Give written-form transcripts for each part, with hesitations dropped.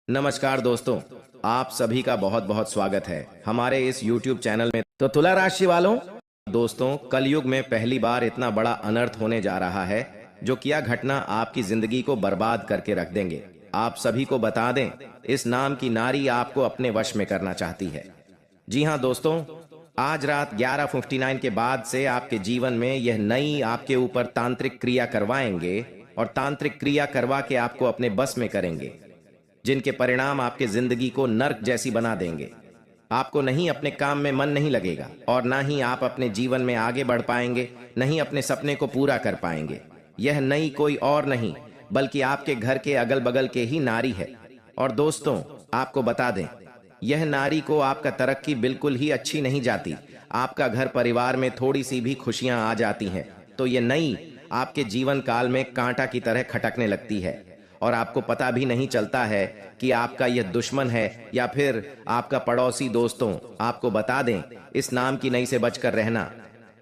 नमस्कार दोस्तों, आप सभी का बहुत बहुत स्वागत है हमारे इस YouTube चैनल में। तो तुला राशि वालों, दोस्तों कलयुग में पहली बार इतना बड़ा अनर्थ होने जा रहा है जो किया घटना आपकी जिंदगी को बर्बाद करके रख देंगे। आप सभी को बता दें, इस नाम की नारी आपको अपने वश में करना चाहती है। जी हाँ दोस्तों, आज रात 11:59 के बाद से आपके जीवन में यह नई आपके ऊपर तांत्रिक क्रिया करवाएंगे और तांत्रिक क्रिया करवा के आपको अपने बस में करेंगे, जिनके परिणाम आपके जिंदगी को नर्क जैसी बना देंगे। आपको नहीं अपने काम में मन नहीं लगेगा और ना ही आप अपने जीवन में आगे बढ़ पाएंगे, नहीं अपने सपने को पूरा कर पाएंगे। यह नई कोई और नहीं बल्कि आपके घर के अगल बगल के ही नारी है। और दोस्तों आपको बता दें, यह नारी को आपका तरक्की बिल्कुल ही अच्छी नहीं जाती। आपका घर परिवार में थोड़ी सी भी खुशियां आ जाती हैं तो यह नई आपके जीवन काल में कांटा की तरह खटकने लगती है और आपको पता भी नहीं चलता है कि आपका यह दुश्मन है या फिर आपका पड़ोसी। दोस्तों आपको बता दें, इस नाम की नई से बचकर रहना।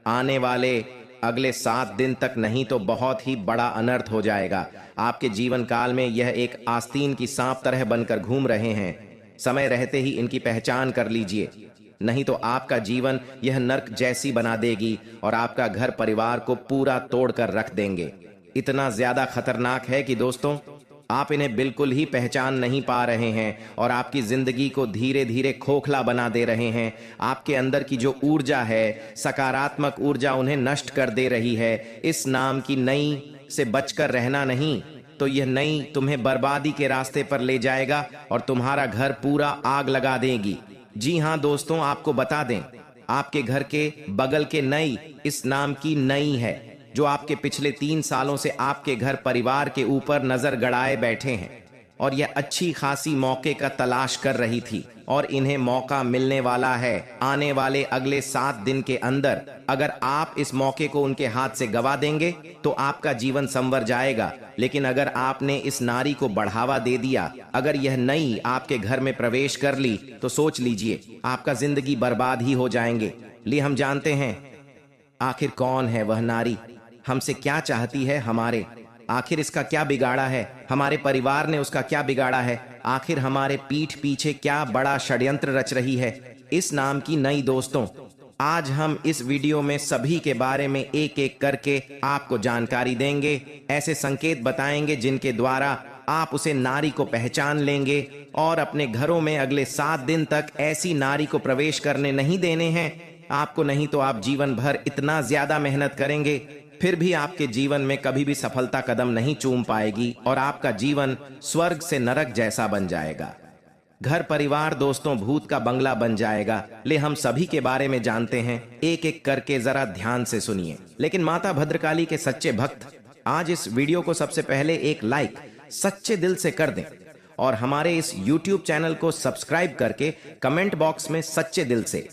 आने वाले अगले 7 दिन तक नहीं तो बहुत ही बड़ा अनर्थ हो जाएगा। आपके जीवन काल में यह एक आस्तीन की सांप तरह बनकर घूम रहे हैं। समय रहते ही इनकी पहचान कर लीजिए, नहीं तो आपका जीवन यह नर्क जैसी बना देगी और आपका घर परिवार को पूरा तोड़कर रख देंगे। इतना ज्यादा खतरनाक है कि दोस्तों आप इन्हें बिल्कुल ही पहचान नहीं पा रहे हैं और आपकी जिंदगी को धीरे धीरे खोखला बना दे रहे हैं। आपके अंदर की जो ऊर्जा है, सकारात्मक ऊर्जा, उन्हें नष्ट कर दे रही है। इस नाम की नई से बचकर रहना नहीं तो यह नई तुम्हें बर्बादी के रास्ते पर ले जाएगा और तुम्हारा घर पूरा आग लगा देगी। जी हाँ दोस्तों, आपको बता दें, आपके घर के बगल के नई इस नाम की नई है जो आपके पिछले 3 सालों से आपके घर परिवार के ऊपर नजर गड़ाए बैठे हैं और यह अच्छी खासी मौके का तलाश कर रही थी और इन्हें मौका मिलने वाला है आने वाले अगले 7 दिन के अंदर। अगर आप इस मौके को उनके हाथ से गवा देंगे तो आपका जीवन संवर जाएगा, लेकिन अगर आपने इस नारी को बढ़ावा दे दिया, अगर यह नई आपके घर में प्रवेश कर ली तो सोच लीजिए आपका जिंदगी बर्बाद ही हो जाएंगे। लिए हम जानते हैं आखिर कौन है वह नारी, हमसे क्या चाहती है, हमारे आखिर इसका क्या बिगाड़ा है, हमारे परिवार ने उसका क्या बिगाड़ा है, आखिर हमारे पीठ पीछे क्या बड़ा षड्यंत्र रच रही है इस नाम की नई। दोस्तों आज हम इस वीडियो में सभी के बारे में एक एक करके आपको जानकारी देंगे, ऐसे संकेत बताएंगे जिनके द्वारा आप उसे नारी को पहचान लेंगे और अपने घरों में अगले 7 दिन तक ऐसी नारी को प्रवेश करने नहीं देने हैं आपको। नहीं तो आप जीवन भर इतना ज्यादा मेहनत करेंगे फिर भी आपके जीवन में कभी भी सफलता कदम नहीं चूम पाएगी और आपका जीवन स्वर्ग से नरक जैसा बन जाएगा। घर परिवार दोस्तों भूत का बंगला बन जाएगा। ले हम सभी के बारे में जानते हैं, एक एक करके जरा ध्यान से सुनिए। लेकिन माता भद्रकाली के सच्चे भक्त आज इस वीडियो को सबसे पहले एक लाइक सच्चे दिल से कर दें और हमारे इस YouTube चैनल को सब्सक्राइब करके कमेंट बॉक्स में सच्चे दिल से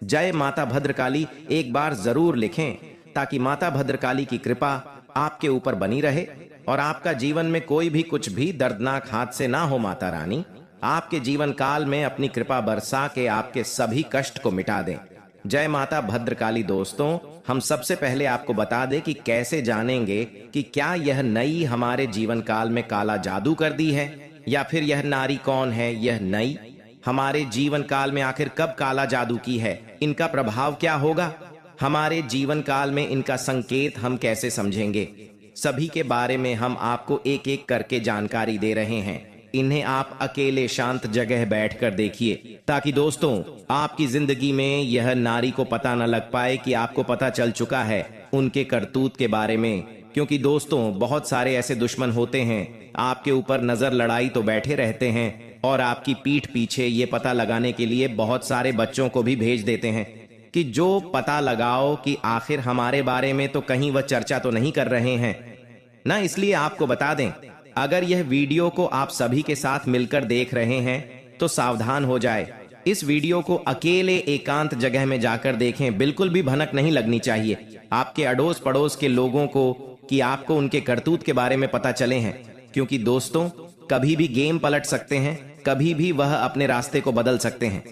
जय माता भद्रकाली एक बार जरूर लिखें, ताकि माता भद्रकाली की कृपा आपके ऊपर बनी रहे और आपका जीवन में कोई भी कुछ भी दर्दनाक हादसे ना हो। माता रानी आपके जीवन काल में अपनी कृपा बरसा के आपके सभी कष्ट को मिटा दें। जय माता भद्रकाली। दोस्तों हम सबसे पहले आपको बता दें कि कैसे जानेंगे कि क्या यह नई हमारे जीवन काल में काला जादू कर दी है या फिर यह नारी कौन है। यह नई हमारे जीवन काल में आखिर कब काला जादू की है, इनका प्रभाव क्या होगा, हमारे जीवन काल में इनका संकेत हम कैसे समझेंगे, सभी के बारे में हम आपको एक एक करके जानकारी दे रहे हैं। इन्हें आप अकेले शांत जगह बैठकर देखिए ताकि दोस्तों आपकी जिंदगी में यह नारी को पता न लग पाए कि आपको पता चल चुका है उनके करतूत के बारे में। क्योंकि दोस्तों बहुत सारे ऐसे दुश्मन होते हैं, आपके ऊपर नजर लड़ाई तो बैठे रहते हैं और आपकी पीठ पीछे ये पता लगाने के लिए बहुत सारे बच्चों को भी भेज देते हैं कि जो पता लगाओ कि आखिर हमारे बारे में तो कहीं वह चर्चा तो नहीं कर रहे हैं ना। इसलिए आपको बता दें, अगर यह वीडियो को आप सभी के साथ मिलकर देख रहे हैं तो सावधान हो जाए। इस वीडियो को अकेले एकांत जगह में जाकर देखें, बिल्कुल भी भनक नहीं लगनी चाहिए आपके अड़ोस पड़ोस के लोगों को कि आपको उनके करतूत के बारे में पता चले हैं। क्योंकि दोस्तों कभी भी गेम पलट सकते हैं, कभी भी वह अपने रास्ते को बदल सकते हैं।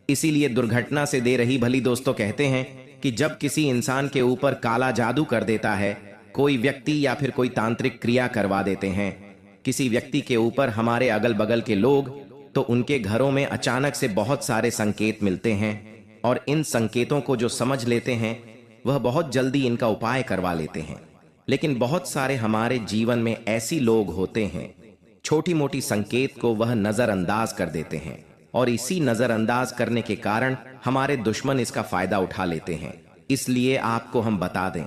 इसीलिए दुर्घटना से दे रही भली। दोस्तों कहते हैं कि जब किसी इंसान के ऊपर काला जादू कर देता है कोई व्यक्ति या फिर कोई तांत्रिक क्रिया करवा देते हैं किसी व्यक्ति के ऊपर हमारे अगल बगल के लोग, तो उनके घरों में अचानक से बहुत सारे संकेत मिलते हैं और इन संकेतों को जो समझ लेते हैं वह बहुत जल्दी इनका उपाय करवा लेते हैं। लेकिन बहुत सारे हमारे जीवन में ऐसी लोग होते हैं, छोटी मोटी संकेत को वह नजरअंदाज कर देते हैं और इसी नजरअंदाज करने के कारण हमारे दुश्मन इसका फायदा उठा लेते हैं। इसलिए आपको हम बता दें,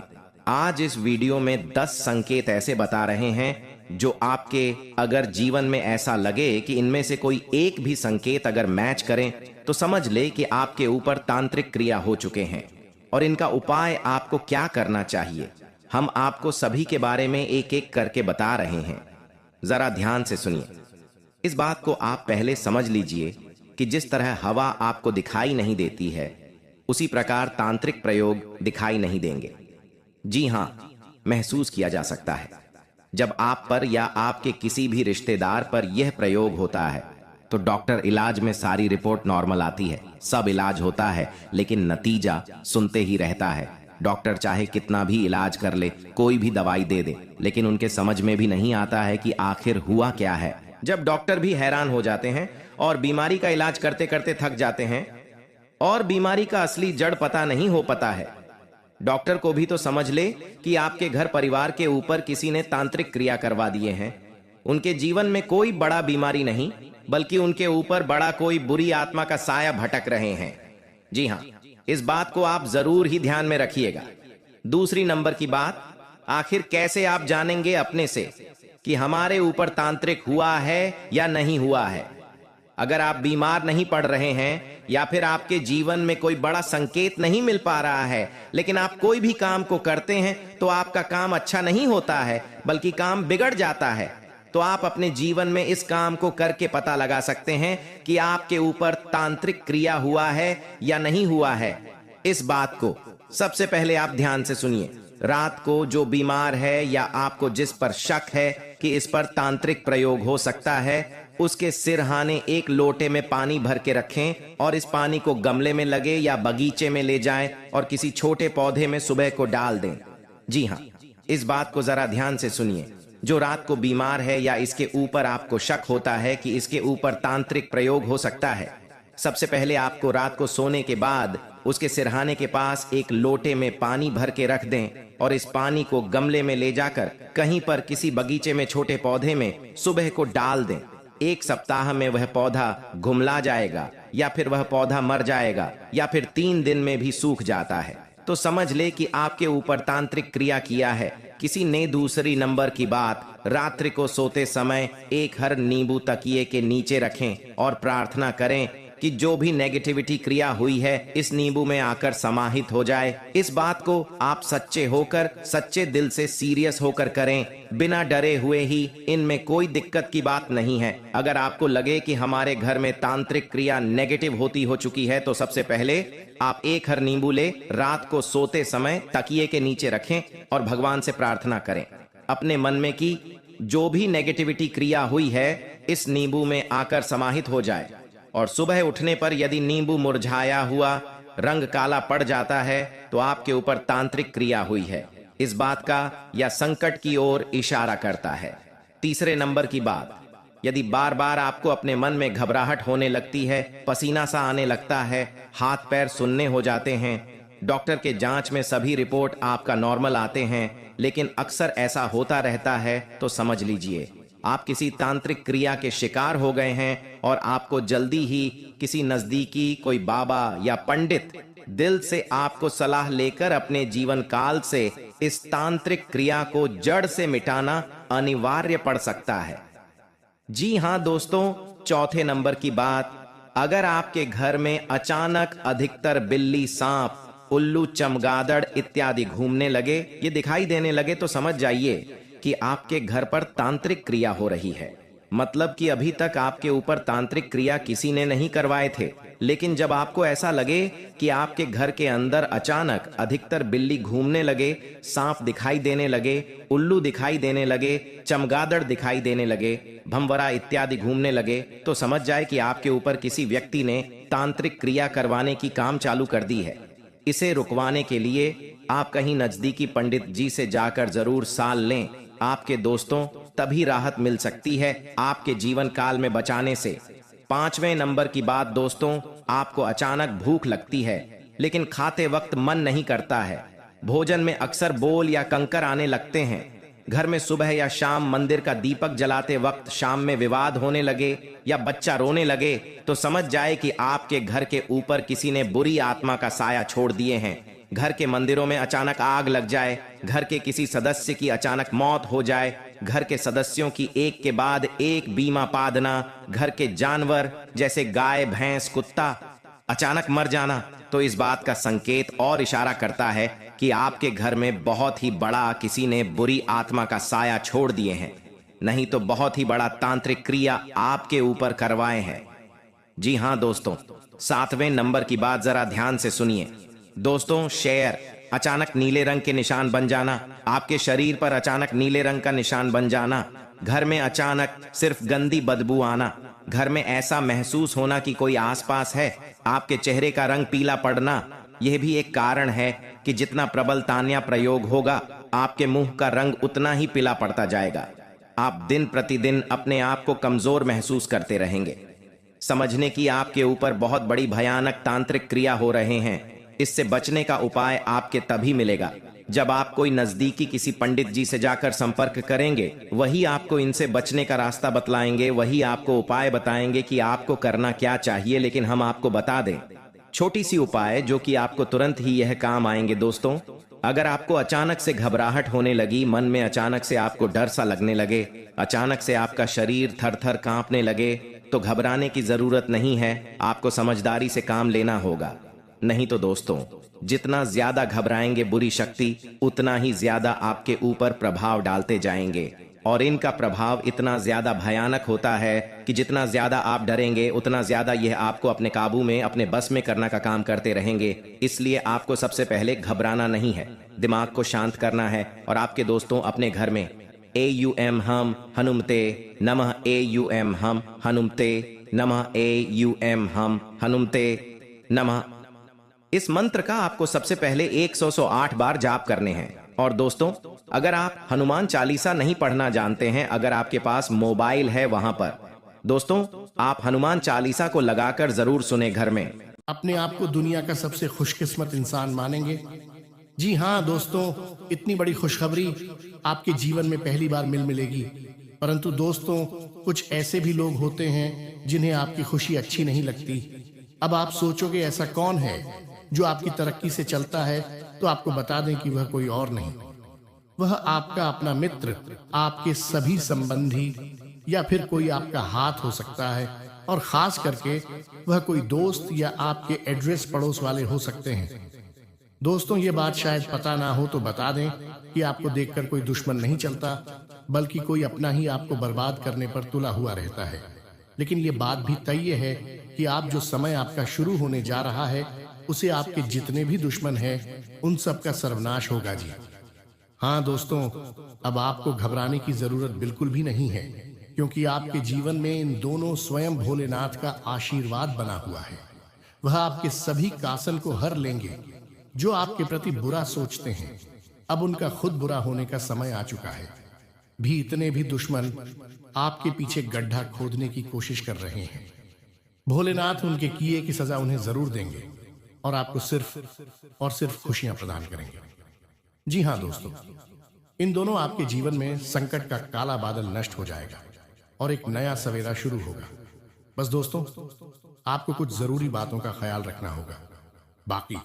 आज इस वीडियो में 10 संकेत ऐसे बता रहे हैं जो आपके अगर जीवन में ऐसा लगे कि इनमें से कोई एक भी संकेत अगर मैच करें तो समझ ले कि आपके ऊपर तांत्रिक क्रिया हो चुके हैं और इनका उपाय आपको क्या करना चाहिए। हम आपको सभी के बारे में एक एक करके बता रहे हैं, जरा ध्यान से सुनिए। इस बात को आप पहले समझ लीजिए कि जिस तरह हवा आपको दिखाई नहीं देती है, उसी प्रकार तांत्रिक प्रयोग दिखाई नहीं देंगे। जी हां, महसूस किया जा सकता है। जब आप पर या आपके किसी भी रिश्तेदार पर यह प्रयोग होता है तो डॉक्टर इलाज में सारी रिपोर्ट नॉर्मल आती है, सब इलाज होता है, लेकिन नतीजा सुनते ही रहता है। डॉक्टर चाहे कितना भी इलाज कर ले, कोई भी दवाई दे दे, लेकिन उनके समझ में भी नहीं आता है कि आखिर हुआ क्या है। जब डॉक्टर भी हैरान हो जाते हैं और बीमारी का इलाज करते करते थक जाते हैं और बीमारी का असली जड़ पता नहीं हो पाता है। डॉक्टर को भी तो समझ ले कि आपके घर परिवार के ऊपर किसी ने तांत्रिक क्रिया करवा दिए हैं। उनके जीवन में कोई बड़ा बीमारी नहीं, बल्कि उनके ऊपर बड़ा कोई बुरी आत्मा का साया भटक रहे हैं। जी हां, इस बात को आप जरूर ही ध्यान में रखिएगा। दूसरी नंबर की बात, आखिर कैसे आप जानेंगे अपने से कि हमारे ऊपर तांत्रिक हुआ है या नहीं हुआ है। अगर आप बीमार नहीं पड़ रहे हैं या फिर आपके जीवन में कोई बड़ा संकेत नहीं मिल पा रहा है, लेकिन आप कोई भी काम को करते हैं तो आपका काम अच्छा नहीं होता है बल्कि काम बिगड़ जाता है, तो आप अपने जीवन में इस काम को करके पता लगा सकते हैं कि आपके ऊपर तांत्रिक क्रिया हुआ है या नहीं हुआ है। इस बात को सबसे पहले आप ध्यान से सुनिए। रात को जो बीमार है या आपको जिस पर शक है कि इस पर तांत्रिक प्रयोग हो सकता है, उसके सिरहाने एक लोटे में पानी भर के रखें और इस पानी को गमले में लगे या बगीचे में ले जाएं और किसी छोटे पौधे में सुबह को डाल दें। जी हां, इस बात को जरा ध्यान से सुनिए। जो रात को बीमार है या इसके ऊपर आपको शक होता है कि इसके ऊपर तांत्रिक प्रयोग हो सकता है, सबसे पहले आपको रात को सोने के बाद उसके सिरहाने के पास एक लोटे में पानी भर के रख दें और इस पानी को गमले में ले जाकर कहीं पर किसी बगीचे में छोटे पौधे में सुबह को डाल दें। 1 सप्ताह में वह पौधा घुमला जाएगा या फिर वह पौधा मर जाएगा या फिर 3 दिन में भी सूख जाता है, तो समझ ले कि आपके ऊपर तांत्रिक क्रिया किया है किसी ने। दूसरी नंबर की बात, रात्रि को सोते समय एक हर नींबू तकिए के नीचे रखें और प्रार्थना करें कि जो भी नेगेटिविटी क्रिया हुई है इस नींबू में आकर समाहित हो जाए। इस बात को आप सच्चे होकर, सच्चे दिल से सीरियस होकर करें, बिना डरे हुए ही। इनमें कोई दिक्कत की बात नहीं है। अगर आपको लगे कि हमारे घर में तांत्रिक क्रिया नेगेटिव होती हो चुकी है तो सबसे पहले आप एक हर नींबू ले, रात को सोते समय तकिए के नीचे रखें और भगवान से प्रार्थना करें अपने मन में कि जो भी नेगेटिविटी क्रिया हुई है इस नींबू में आकर समाहित हो जाए। और सुबह उठने पर यदि नींबू मुरझाया हुआ, रंग काला पड़ जाता है तो आपके ऊपर तांत्रिक क्रिया हुई है, इस बात का या संकट की ओर इशारा करता है। तीसरे नंबर की बात, यदि बार बार आपको अपने मन में घबराहट होने लगती है, पसीना सा आने लगता है, हाथ पैर सुन्ने हो जाते हैं, डॉक्टर के जांच में सभी रिपोर्ट आपका नॉर्मल आते हैं, लेकिन अक्सर ऐसा होता रहता है, तो समझ लीजिए आप किसी तांत्रिक क्रिया के शिकार हो गए हैं और आपको जल्दी ही किसी नजदीकी कोई बाबा या पंडित दिल से आपको सलाह लेकर अपने जीवन काल से इस तांत्रिक क्रिया को जड़ से मिटाना अनिवार्य पड़ सकता है। जी हां दोस्तों, चौथे नंबर की बात, अगर आपके घर में अचानक अधिकतर बिल्ली, सांप, उल्लू, चमगादड़ इत्यादि घूमने लगे, ये दिखाई देने लगे, तो समझ जाइए कि आपके घर पर तांत्रिक क्रिया हो रही है। मतलब कि अभी तक आपके ऊपर तांत्रिक क्रिया किसी ने नहीं करवाए थे, लेकिन जब आपको ऐसा लगे कि आपके घर के अंदर अचानक अधिकतर बिल्ली घूमने लगे, सांप दिखाई देने लगे, उल्लू दिखाई देने लगे, चमगादड़ दिखाई देने लगे, भंवरा इत्यादि घूमने लगे, तो समझ जाए कि आपके ऊपर किसी व्यक्ति ने तांत्रिक क्रिया करवाने की काम चालू कर दी है। इसे रुकवाने के लिए आप कहीं नजदीकी पंडित जी से जाकर जरूर साल लें। आपके दोस्तों, तभी राहत मिल सकती है आपके जीवन काल में बचाने से। 5वें नंबर की बात दोस्तों, आपको अचानक भूख लगती है लेकिन खाते वक्त मन नहीं करता है। भोजन में अक्सर बोल या कंकर आने लगते हैं। घर में सुबह या शाम मंदिर का दीपक जलाते वक्त शाम में विवाद होने लगे या बच्चा रोने लगे तो समझ जाए कि आपके घर के ऊपर किसी ने बुरी आत्मा का साया छोड़ दिए हैं। घर के मंदिरों में अचानक आग लग जाए, घर के किसी सदस्य की अचानक मौत हो जाए, घर के सदस्यों की एक के बाद एक बीमा पादना, घर के जानवर जैसे गाय भैंस कुत्ता अचानक मर जाना, तो इस बात का संकेत और इशारा करता है कि आपके घर में बहुत ही बड़ा किसी ने बुरी आत्मा का साया छोड़ दिए हैं, नहीं तो बहुत ही बड़ा तांत्रिक क्रिया आपके ऊपर करवाए हैं। जी हाँ दोस्तों, 7वें नंबर की बात जरा ध्यान से सुनिए। दोस्तों, शेर अचानक नीले रंग के निशान बन जाना, आपके शरीर पर अचानक नीले रंग का निशान बन जाना, घर में अचानक सिर्फ गंदी बदबू आना, घर में ऐसा महसूस होना कि कोई आसपास है, आपके चेहरे का रंग पीला पड़ना, यह भी एक कारण है कि जितना प्रबल तान्या प्रयोग होगा आपके मुंह का रंग उतना ही पीला पड़ता जाएगा। आप दिन प्रतिदिन अपने आप को कमजोर महसूस करते रहेंगे। समझने की आपके ऊपर बहुत बड़ी भयानक तांत्रिक क्रिया हो रहे हैं। इससे बचने का उपाय आपके तभी मिलेगा जब आप कोई नजदीकी किसी पंडित जी से जाकर संपर्क करेंगे। वही आपको इनसे बचने का रास्ता बतलाएंगे, वही आपको उपाय बताएंगे कि आपको करना क्या चाहिए। लेकिन हम आपको बता दें छोटी सी उपाय जो कि आपको तुरंत ही यह काम आएंगे। दोस्तों, अगर आपको अचानक से घबराहट होने लगी, मन में अचानक से आपको डर सा लगने लगे, अचानक से आपका शरीर थर थर कांपने लगे, तो घबराने की जरूरत नहीं है, आपको समझदारी से काम लेना होगा। नहीं तो दोस्तों, जितना ज्यादा घबराएंगे बुरी शक्ति उतना ही ज्यादा आपके ऊपर प्रभाव डालते जाएंगे, और इनका प्रभाव इतना ज्यादा भयानक होता है कि जितना ज्यादा आप डरेंगे उतना ज्यादा यह आपको अपने काबू में, अपने बस में करना का काम करते रहेंगे। इसलिए आपको सबसे पहले घबराना नहीं है, दिमाग को शांत करना है। और आपके दोस्तों अपने घर में AUM हम हनुमते नमः, AUM हम हनुमते नमः, AUM हम हनुमते नमः, इस मंत्र का आपको सबसे पहले 108 बार जाप करने हैं। और दोस्तों, अगर आप हनुमान चालीसा नहीं पढ़ना जानते हैं, अगर आपके पास मोबाइल है वहां पर दोस्तों आप हनुमान चालीसा को लगाकर जरूर सुने। घर में अपने आप को दुनिया का सबसे खुशकिस्मत इंसान मानेंगे। जी हाँ दोस्तों, इतनी बड़ी खुशखबरी आपके जीवन में पहली बार मिलेगी। परंतु दोस्तों, कुछ ऐसे भी लोग होते हैं जिन्हें आपकी खुशी अच्छी नहीं लगती। अब आप सोचोगे ऐसा कौन है जो आपकी तरक्की से चलता है, तो आपको बता दें कि वह कोई और नहीं, वह आपका अपना मित्र, आपके सभी संबंधी, या फिर कोई आपका हाथ हो सकता है। और खास करके वह कोई दोस्त या आपके एड्रेस पड़ोस वाले हो सकते हैं। दोस्तों, ये बात शायद पता ना हो तो बता दें कि आपको देखकर कोई दुश्मन नहीं चलता, बल्कि कोई अपना ही आपको बर्बाद करने पर तुला हुआ रहता है। लेकिन ये बात भी तय है कि आप जो समय आपका शुरू होने जा रहा है, उसे आपके जितने भी दुश्मन हैं उन सब का सर्वनाश होगा जी। हाँ दोस्तों, अब आपको घबराने की जरूरत बिल्कुल भी नहीं है, क्योंकि आपके जीवन में इन दोनों स्वयं भोलेनाथ का आशीर्वाद बना हुआ है। वह आपके सभी कासल को हर लेंगे जो आपके प्रति बुरा सोचते हैं। अब उनका खुद बुरा होने का समय आ चुका है। भी इतने भी दुश्मन आपके पीछे गड्ढा खोदने की कोशिश कर रहे हैं, भोलेनाथ उनके किए की सजा उन्हें जरूर देंगे और आपको सिर्फ और सिर्फ खुशियां प्रदान करेंगे। जी हाँ दोस्तों, इन दोनों आपके जीवन में संकट का काला बादल नष्ट हो जाएगा और एक नया सवेरा शुरू होगा। बस दोस्तों, आपको कुछ जरूरी बातों का ख्याल रखना होगा। बाकी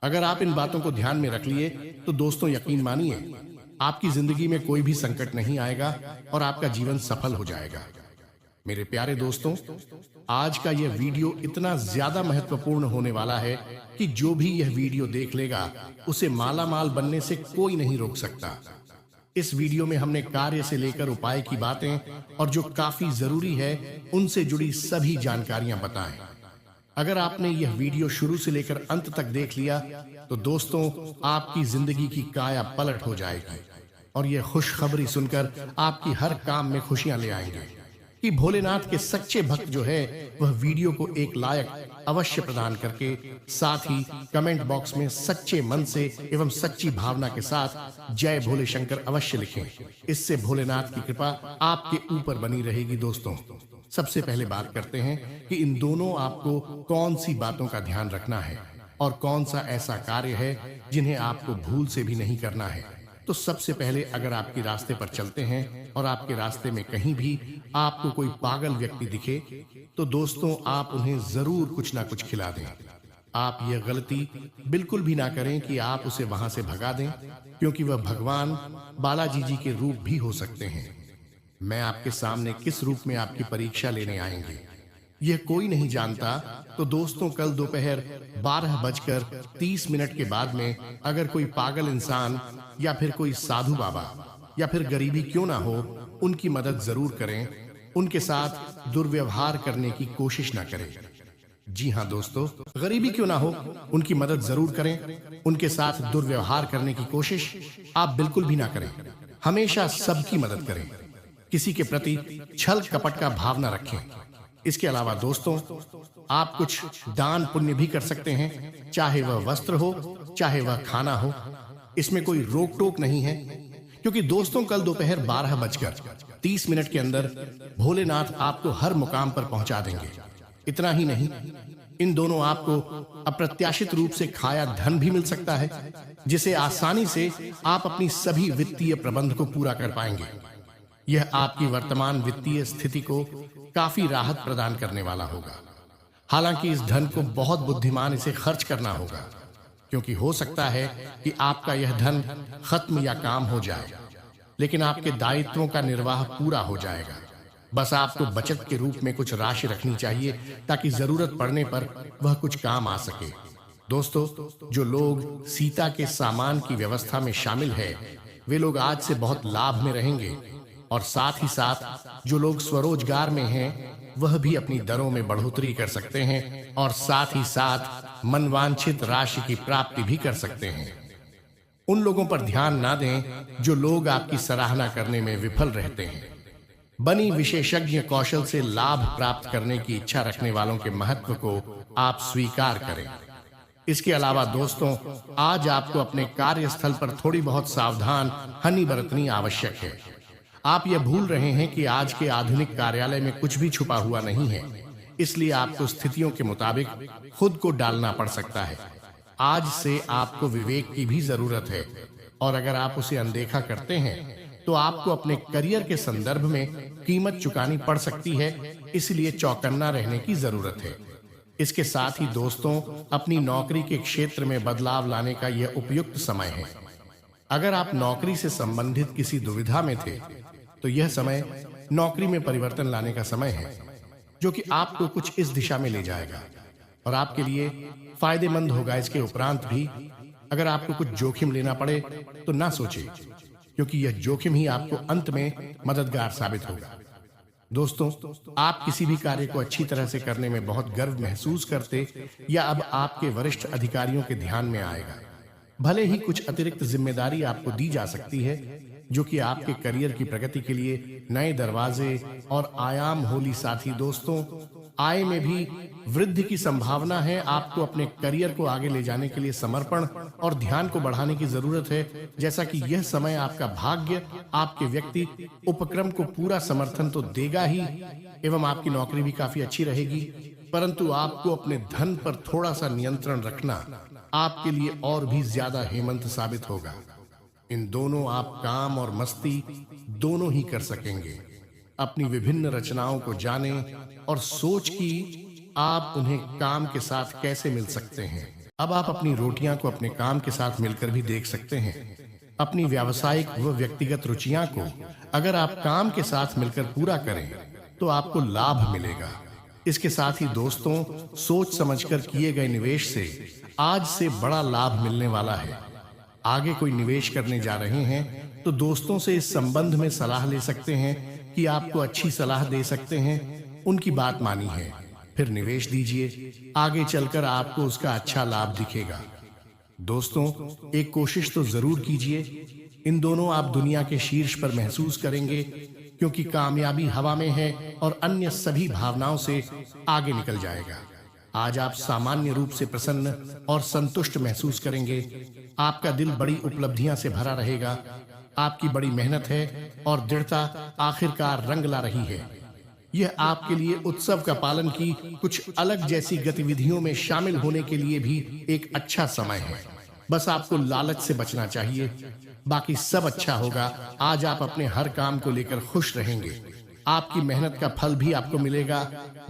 अगर आप इन बातों को ध्यान में रख लिए तो दोस्तों यकीन मानिए, आपकी जिंदगी में कोई भी संकट नहीं आएगा और आपका जीवन सफल हो जाएगा। मेरे प्यारे दोस्तों, आज का यह वीडियो इतना ज्यादा महत्वपूर्ण होने वाला है कि जो भी यह वीडियो देख लेगा उसे माला माल बनने से कोई नहीं रोक सकता। इस वीडियो में हमने कार्य से लेकर उपाय की बातें और जो काफी जरूरी है उनसे जुड़ी सभी जानकारियां बताएं। अगर आपने यह वीडियो शुरू से लेकर अंत तक देख लिया तो दोस्तों आपकी जिंदगी की काया पलट हो जाएगी और यह खुशखबरी सुनकर आपकी हर काम में खुशियां ले आएंगे कि भोलेनाथ के सच्चे भक्त जो है वह वीडियो को एक लाइक अवश्य प्रदान करके साथ ही कमेंट बॉक्स में सच्चे मन से एवं सच्ची भावना के साथ जय भोले शंकर अवश्य लिखें। इससे भोलेनाथ की कृपा आपके ऊपर बनी रहेगी। दोस्तों, सबसे पहले बात करते हैं कि इन दोनों आपको कौन सी बातों का ध्यान रखना है और कौन सा ऐसा कार्य है जिन्हें आपको भूल से भी नहीं करना है। तो सबसे पहले अगर आपके रास्ते पर चलते हैं और आपके रास्ते में कहीं भी आपको कोई पागल व्यक्ति दिखे तो दोस्तों आप उन्हें जरूर कुछ ना कुछ खिला दें। आप यह गलती बिल्कुल भी ना करें कि आप उसे वहां से भगा दें, क्योंकि वह भगवान बालाजी जी के रूप भी हो सकते हैं। मैं आपके सामने किस रूप में आपकी परीक्षा लेने आएंगे यह कोई नहीं जानता। तो दोस्तों, कल दोपहर 12:30 के बाद में अगर कोई पागल इंसान या फिर कोई साधु बाबा या फिर गरीबी क्यों ना हो, उनकी मदद जरूर करें। उनके साथ दुर्व्यवहार करने की कोशिश ना करें। जी हाँ दोस्तों, गरीबी क्यों ना हो, उनकी मदद जरूर करें। उनके साथ दुर्व्यवहार करने की कोशिश आप बिल्कुल भी ना करें। हमेशा सबकी मदद करें। किसी के प्रति छल कपट का भाव ना रखें। इसके अलावा दोस्तों, आप कुछ दान पुण्य भी कर सकते हैं, चाहे वह वस्त्र हो चाहे वह खाना हो। इसमें कोई रोक टोक नहीं है, क्योंकि दोस्तों कल दोपहर 12:30 के अंदर भोलेनाथ आपको हर मुकाम पर पहुंचा देंगे। इतना ही नहीं, इन दोनों आपको अप्रत्याशित रूप से खाया धन भी मिल सकता है, जिसे आसानी से आप अपनी सभी वित्तीय प्रबंध को पूरा कर पाएंगे। यह आपकी वर्तमान वित्तीय स्थिति को काफी राहत प्रदान करने वाला होगा। हालांकि इस धन को बहुत बुद्धिमान इसे खर्च करना होगा, क्योंकि हो सकता है कि आपका यह धन खत्म या काम हो जाए, लेकिन आपके दायित्वों का निर्वाह पूरा हो जाएगा। बस आपको बचत के रूप में कुछ राशि रखनी चाहिए, ताकि जरूरत पड़ने पर वह कुछ काम आ सके। दोस्तों, जो लोग सीता के सामान की व्यवस्था में शामिल है, वे लोग आज से बहुत लाभ में रहेंगे। और साथ ही साथ जो लोग स्वरोजगार में हैं, वह भी अपनी दरों में बढ़ोतरी कर सकते हैं और साथ ही साथ मनवांछित राशि की प्राप्ति भी कर सकते हैं। उन लोगों पर ध्यान ना दें जो लोग आपकी सराहना करने में विफल रहते हैं। बनी विशेषज्ञ कौशल से लाभ प्राप्त करने की इच्छा रखने वालों के महत्व को आप स्वीकार करें। इसके अलावा दोस्तों, आज आपको अपने कार्यस्थल पर थोड़ी बहुत सावधान हनी बरतनी आवश्यक है। आप यह भूल रहे हैं कि आज के आधुनिक कार्यालय में कुछ भी छुपा हुआ नहीं है, इसलिए आपको स्थितियों के मुताबिक खुद को डालना पड़ सकता है। आज से आपको विवेक की भी जरूरत है, और अगर आप उसे अनदेखा करते हैं तो आपको अपने करियर के संदर्भ में कीमत चुकानी पड़ सकती है। इसलिए चौकन्ना रहने की जरूरत है। इसके साथ ही दोस्तों, अपनी नौकरी के क्षेत्र में बदलाव लाने का यह उपयुक्त समय है। अगर आप नौकरी से संबंधित किसी दुविधा में थे तो यह समय नौकरी में परिवर्तन लाने का समय है, जो कि आपको कुछ इस दिशा में ले जाएगा और आपके लिए फायदेमंद होगा। इसके उपरांत भी अगर आपको कुछ जोखिम लेना पड़े तो ना सोचें, क्योंकि यह जोखिम ही आपको अंत में मददगार साबित होगा। दोस्तों, आप किसी भी कार्य को अच्छी तरह से करने में बहुत गर्व महसूस करते या अब आपके वरिष्ठ अधिकारियों के ध्यान में आएगा। भले ही कुछ अतिरिक्त जिम्मेदारी आपको दी जा सकती है, जो कि आपके करियर की प्रगति के लिए नए दरवाजे और आयाम होली। साथ ही दोस्तों, आय में भी वृद्धि की संभावना है। आपको अपने करियर को आगे ले जाने के लिए समर्पण और ध्यान को बढ़ाने की जरूरत है। जैसा कि यह समय आपका भाग्य आपके व्यक्ति उपक्रम को पूरा समर्थन तो देगा ही, एवं आपकी नौकरी भी काफी अच्छी रहेगी, परंतु आपको अपने धन पर थोड़ा सा नियंत्रण रखना आपके लिए और भी ज्यादा हेमंत साबित होगा। इन दोनों आप काम और मस्ती दोनों ही कर सकेंगे। अपनी विभिन्न रचनाओं को जानें और सोच कि आप उन्हें काम के साथ कैसे मिल सकते हैं। अब आप अपनी रोटियां को अपने काम के साथ मिलकर भी देख सकते हैं। अपनी व्यावसायिक व व्यक्तिगत रुचियां को अगर आप काम के साथ मिलकर पूरा करें तो आपको लाभ मिलेगा। इसके साथ ही दोस्तों, सोच समझकर किए गए निवेश से आज से बड़ा लाभ मिलने वाला है। आगे कोई निवेश करने जा रहे हैं तो दोस्तों से इस संबंध में सलाह ले सकते हैं कि आपको अच्छी सलाह दे सकते हैं। उनकी बात मानी है, फिर निवेश दीजिए। आगे चलकर आपको उसका अच्छा लाभ दिखेगा। दोस्तों, एक कोशिश तो जरूर कीजिए। इन दोनों आप दुनिया के शीर्ष पर महसूस करेंगे। क्योंकि कामयाबी हवा में है और अन्य सभी भावनाओं से आगे निकल जाएगा। आज आप सामान्य रूप से प्रसन्न और संतुष्ट महसूस करेंगे। आपका दिल बड़ी उपलब्धियां से भरा रहेगा। आपकी बड़ी मेहनत है और दृढ़ता आखिरकार रंग ला रही है। यह आपके लिए उत्सव का पालन की कुछ अलग जैसी गतिविधियों में शामिल होने के लिए भी एक अच्छा समय है। बस आपको लालच से बचना चाहिए, बाकी सब अच्छा होगा। आज आप अपने हर काम को लेकर खुश रहेंगे। आपकी मेहनत का फल भी आपको मिलेगा।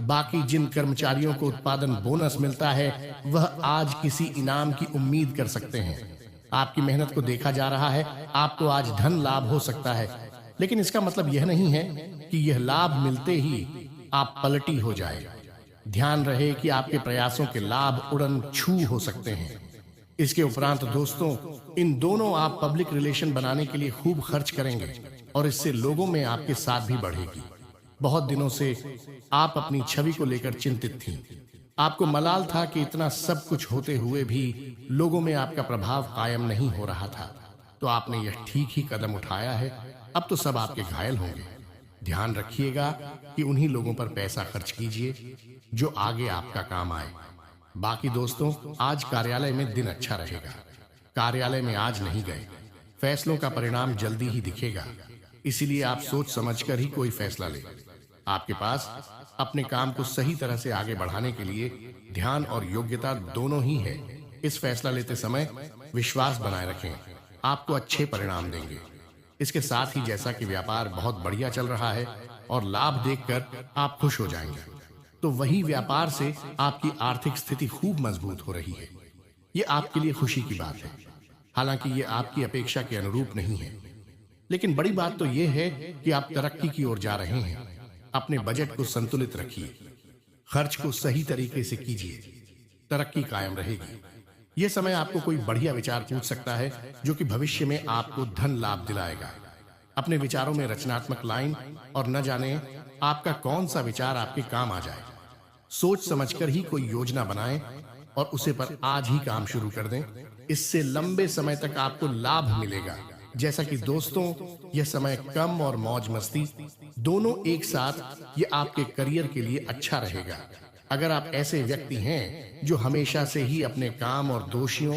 बाकी जिन कर्मचारियों को उत्पादन बोनस मिलता है, वह आज किसी इनाम की उम्मीद कर सकते हैं। आपकी मेहनत को देखा जा रहा है। आपको आज धन लाभ हो सकता है, लेकिन इसका मतलब यह नहीं है कि यह लाभ मिलते ही आप पलटी हो जाए। ध्यान रहे कि आपके प्रयासों के लाभ उड़न छू हो सकते हैं। इसके उपरांत दोस्तों, इन दोनों आप पब्लिक रिलेशन बनाने के लिए खूब खर्च करेंगे और इससे लोगों में आपके साथ भी बढ़ेगी। बहुत दिनों से आप अपनी छवि को लेकर चिंतित थीं। आपको मलाल था कि इतना सब कुछ होते हुए भी लोगों में आपका प्रभाव कायम नहीं हो रहा था। तो आपने यह ठीक ही कदम उठाया है। अब तो सब आपके घायल होंगे। ध्यान रखिएगा कि उन्हीं लोगों पर पैसा खर्च कीजिए जो आगे आपका काम आए। बाकी दोस्तों, आज कार्यालय में दिन अच्छा रहेगा। कार्यालय में आज नहीं गए, फैसलों का परिणाम जल्दी ही दिखेगा। इसीलिए आप सोच समझकर ही कोई फैसला लें। आपके पास अपने काम को सही तरह से आगे बढ़ाने के लिए ध्यान और योग्यता दोनों ही है। इस फैसला लेते समय विश्वास बनाए रखें, आपको अच्छे परिणाम देंगे। इसके साथ ही जैसा कि व्यापार बहुत बढ़िया चल रहा है और लाभ देखकर आप खुश हो जाएंगे, तो वही व्यापार से आपकी आर्थिक स्थिति खूब मजबूत हो रही है। ये आपके लिए खुशी की बात है। हालांकि ये आपकी अपेक्षा के अनुरूप नहीं है, लेकिन बड़ी बात तो यह है कि आप तरक्की की ओर जा रहे हैं। अपने बजट को संतुलित रखिए, खर्च को सही तरीके से कीजिए, तरक्की कायम रहेगी। यह समय आपको कोई बढ़िया विचार पूछ सकता है जो कि भविष्य में आपको धन लाभ दिलाएगा। अपने विचारों में रचनात्मक लाइन और न जाने आपका कौन सा विचार आपके काम आ जाए। सोच समझकर ही कोई योजना बनाएं और उसे पर आज ही काम शुरू कर दें। इससे लंबे समय तक आपको लाभ मिलेगा। जैसा कि दोस्तों, यह समय कम और मौज मस्ती दोनों एक साथ, ये आपके करियर के लिए अच्छा रहेगा। अगर आप ऐसे व्यक्ति हैं जो हमेशा से ही अपने काम और दोषियों